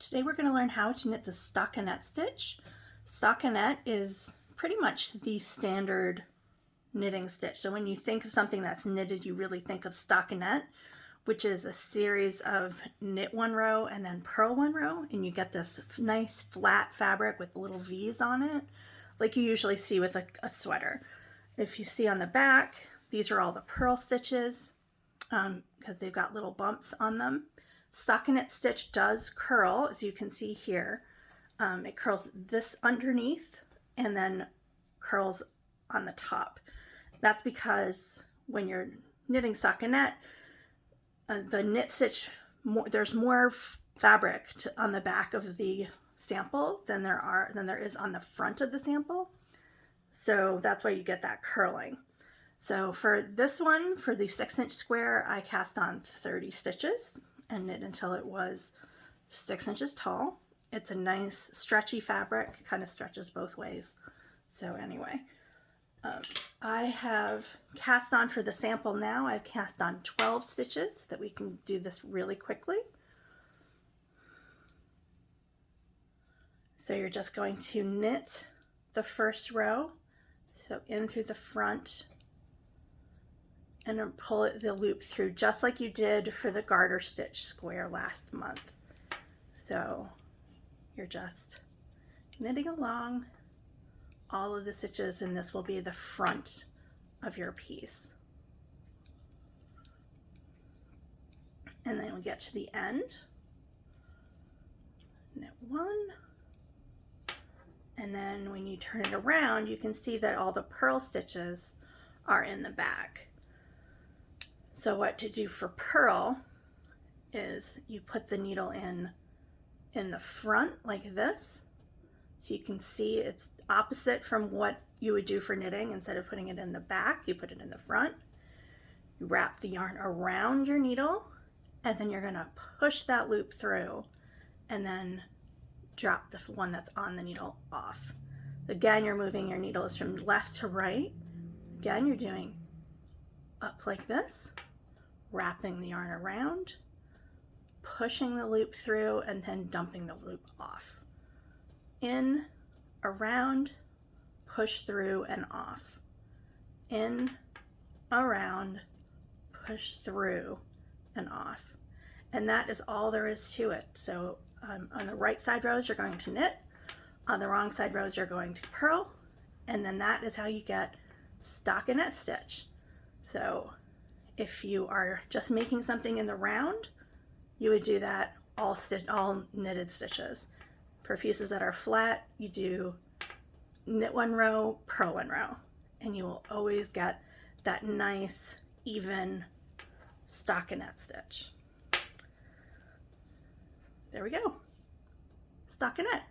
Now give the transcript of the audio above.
Today we're going to learn how to knit the stockinette stitch. Stockinette is pretty much the standard knitting stitch. So when you think of something that's knitted, you really think of stockinette, which is a series of knit one row and then purl one row, and you get this nice flat fabric with little V's on it, like you usually see with a sweater. If you see on the back, these are all the purl stitches because they've got little bumps on them. Stockinette stitch does curl, as you can see here. It curls this underneath and then curls on the top. That's because when you're knitting stockinette, the knit stitch, there's more fabric on the back of the sample than there is on the front of the sample. So that's why you get that curling. So for this one, for the 6-inch square, I cast on 30 stitches and knit until it was 6 inches tall. It's a nice stretchy fabric, kind of stretches both ways. So anyway, I have cast on for the sample now. I've cast on 12 stitches so that we can do this really quickly. So you're just going to knit the first row, so in through the front, and then pull the loop through just like you did for the garter stitch square last month. So you're just knitting along all of the stitches, and this will be the front of your piece. And then we get to the end, knit one, and then when you turn it around, you can see that all the purl stitches are in the back. So what to do for purl is you put the needle in the front like this, so you can see it's opposite from what you would do for knitting. Instead of putting it in the back, you put it in the front. You wrap the yarn around your needle, and then you're going to push that loop through and then drop the one that's on the needle off. Again, you're moving your needles from left to right. Again, you're doing up like this, wrapping the yarn around, pushing the loop through, and then dumping the loop off. In, around, push through, and off. In, around, push through, and off. And that is all there is to it. So on the right side rows, you're going to knit. On the wrong side rows, you're going to purl. And then that is how you get stockinette stitch. So if you are just making something in the round, you would do that all knitted stitches. For pieces that are flat, you do knit one row, purl one row, and you will always get that nice, even stockinette stitch. There we go. Stockinette.